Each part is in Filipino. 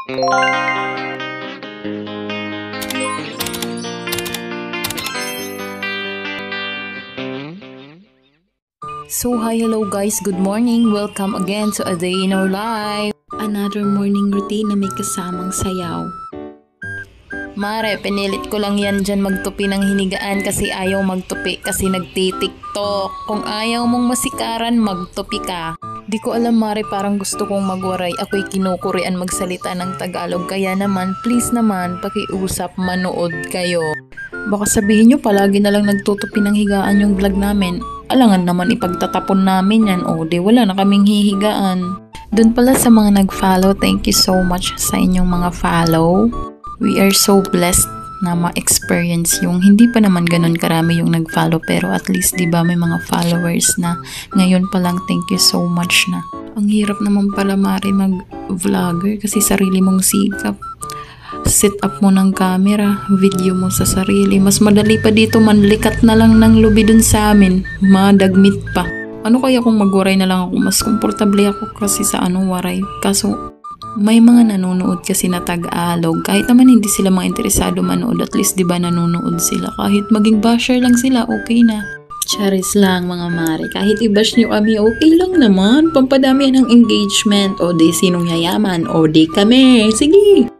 So hi, hello guys, good morning. Welcome again to a day in our life. Another morning routine na may kasamang sayaw. Mare, pinilit ko lang yan dyan magtupi ng hinigaan kasi ayaw magtupi kasi nagtitiktok. Kung ayaw mong masikaran, magtupi ka. Di ko alam Mare, parang gusto kong magwaray. Ako'y kinukurian magsalita ng Tagalog. Kaya naman, please naman, pakiusap, manood kayo. Baka sabihin nyo palagi na lang nagtutupi ng higaan yung vlog namin. Alangan naman ipagtatapon namin yan. O di wala na kaming hihigaan. Doon pala sa mga nag-follow, thank you so much sa inyong mga follow. We are so blessed na ma-experience yung hindi pa naman ganun karami yung nag-follow, pero at least diba may mga followers na ngayon pa lang. Thank you so much na. Ang hirap naman pala Mari mag-vlogger kasi sarili mong sikap. Set up mo ng camera, video mo sa sarili. Mas madali pa dito, manlikat na lang ng lubi dun sa amin. Madagmit pa. Ano kaya kung magwaray na lang ako? Mas komportable ako kasi sa waray. Kaso may mga nanonood kasi na Tagalog. Kahit naman hindi sila mga interesado manood, at least diba nanonood sila. Kahit maging basher lang sila, okay na. Charis lang mga Mare. Kahit i-bash nyo kami, okay lang naman. Pampadami ng engagement. O di sinong yayaman. O di kami. Sige.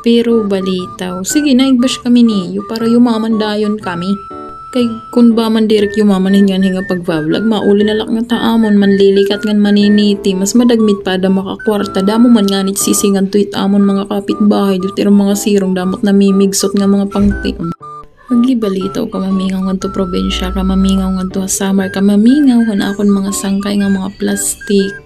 Pero balitaw, sige na i-bash kami niyo para yumaman dayon kami. Kay kung ba man direct yumaman hingan hinga pag-vlog, mauli na lang nga taamon, manlilikat ngan maniniti, mas madagmit pa da makakwarta, damo man nganit sisingan tuit amon mga kapitbahay, dutiro mga sirong damot na mimigsot nga mga pangtion. Maglibalitaw ka mamingaw nga to probinsya, ka mamingaw nga to summer, ka mamingaw nga akon mga sangkay nga mga plastik.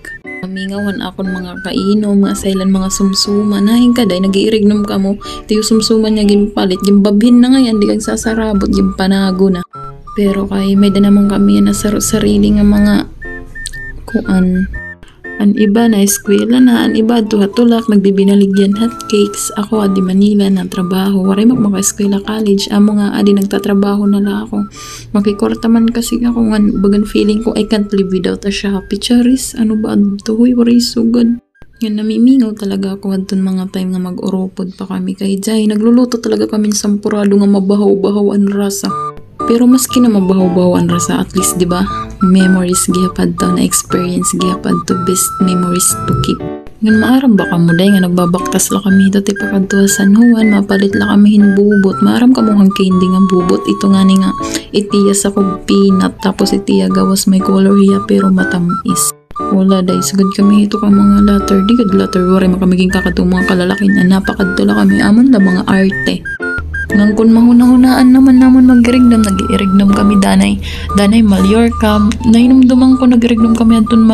Mamingawan akon mga kainom, mga sailan, mga sumsuma. Nahing kaday, nag-iirignom ka mo. Ito yung sumsuman niya, gimpalit. Gimbabhin na ngayon, di kang sasarabot, gimpanago na. Pero kay may da naman kami na sarili nga mga kuan. An iba na eskwela na, an iba duhatulak, nagbibinaligyan hotcakes. Ako adi Manila na trabaho. Waray maka-eskwela college. Amo nga adi nagtatrabaho na la ako. Makikorta man kasi ako nga bagan feeling ko I can't live without a Shopee. Charis, ano ba ito? Waray sugod. Yan, namimingaw talaga ako adton mga time nga mag-uropod pa kami kay Jai. Nagluluto talaga kami sampurado nga mabahaw-bahaw ang rasa. Pero maski na mabahaw-bahaw ang rasa, at least diba, memories gihapad daw na experience gihapad to best memories to keep. Ngan maaram ba ka mo day nga nagbabaktas la kami dati pakadto sa San Juan, mapalit la kami hinbubot. Maaram ka mo hang candy nga bubot. Ito nga ni nga itiya sa kog peanut, tapos itiya gawas may color hiya pero matamis. Wala day, sagad kami ito ka mga latter. Di kad latter, waray makamiging kakatong mga kalalakin na napakadto la kami. Amon la mga arte. Ngang kun mahuna-hunaan naman namon mag-irignom, nag-irignom kami danay Mallorca. Nainumduman ko nag-irignom kami adton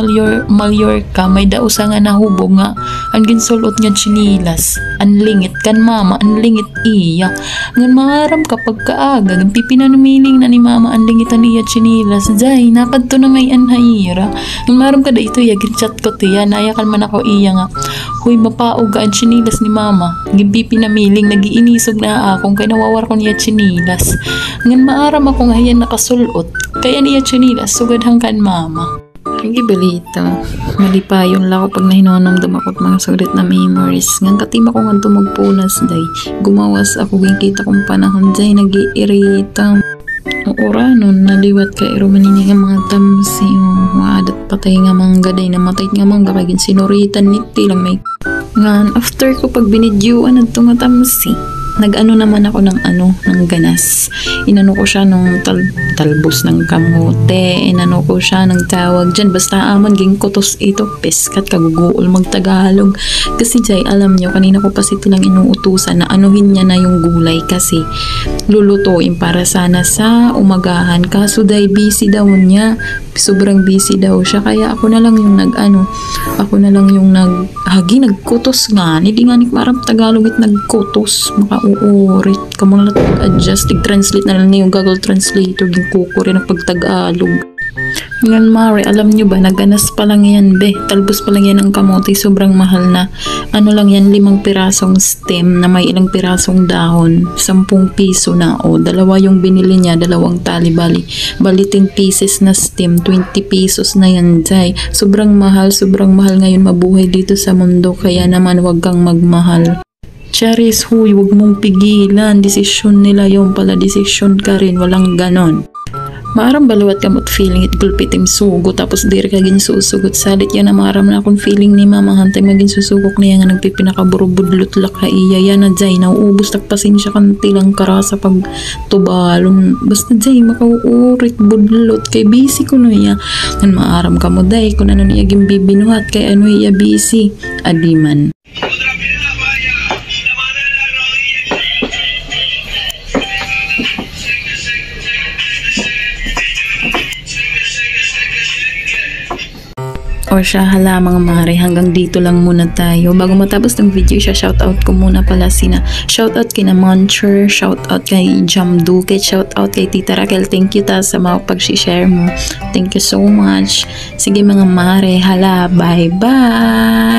Mallorca. May dausa nga nahubog nga ang ginsulot nga chinilas. Anlingit kan mama, anlingit iya. Ngan maaram kapag kaaga, pipinanamiling na ni mama anlingitan iya chinilas. Jay, nakadto na ngay anhayira. Ngan maaram kada ito ya chat ko tiya, nayakan man ako iya nga. Huy, mapaog ang chinilas ni mama. Pipinamiling, nagiinisog na akong kay nawawar ko niya chinilas. Ngan maaram ako nga yan nakasulot. Kaya niya chinilas, sugad hangkan mama. Ang ibalita, malipayon lang ako pag nahinonamdam ako at mga sulit na memories. Ngan katima ko nga tumagpunas day. Gumawas ako, kita kong panahon day, nag-iirita. Ora nun, naliwat ka manini nga mga tamsi, mga adat patay nga mga gaday na matay nga mga kagin sinuritan niti lang may. Ngan, after ko pag binidyuan at nga tamsi, nag-ano naman ako ng ganas. Inano ko siya nung talbos ng kamote. Inano ko siya ng tawag dyan. Basta amon ging kutos ito. Peskat kaguguol magtagalog. Kasi Jay, alam nyo, kanina ko pa sito lang inuutusan na anuhin niya na yung gulay kasi lulutuin para sana sa umagahan. Kaso Day, busy daw niya. Sobrang busy daw siya. Kaya ako na lang yung nagkutos nga. Hindi nga marang Tagalog it nagkutos. Uurit ka mo na adjust, translate na lang na yung Google Translator, yung kukuri ng pagtagalog. Ngayon Mare, alam nyo ba, naganas pa lang yan be, talbos pa lang yan ang kamote, sobrang mahal na. Ano lang yan, 5 pirasong stem na may ilang pirasong dahon. 10 piso na. O, dalawa yung binili niya, 2 tali, bali 10 pieces na stem, 20 pesos na yan, Jay. Sobrang mahal ngayon mabuhay dito sa mundo, kaya naman wag kang magmahal. Charis, huy, wag mong pigilan. Desisyon nila yung pala, desisyon ka rin, walang ganon. Maaram baluwat kamot feeling it gulpitim sugo tapos diri ka gin susugot salit yan na maaram na akong feeling ni mama hantay magin susugok niya nga nagpipinakaburubudlot laka iya yan na Jay nauubos tak pasensya kan tilang karasa pag tubalon basta Jay makauurit budlot kay busy ko no iya kan maaram ka mo day kung ano niya gin bibinuhat kay ano iya busy adiman. O siya, hala mga mare, hanggang dito lang muna tayo. Bago matapos ng video siya, shoutout ko muna pala sina. Shoutout kina Moncher, shoutout kay Jam Duke, shoutout kay Tita Raquel. Thank you ta sa mga pag-share mo. Thank you so much. Sige mga mare, hala, bye-bye!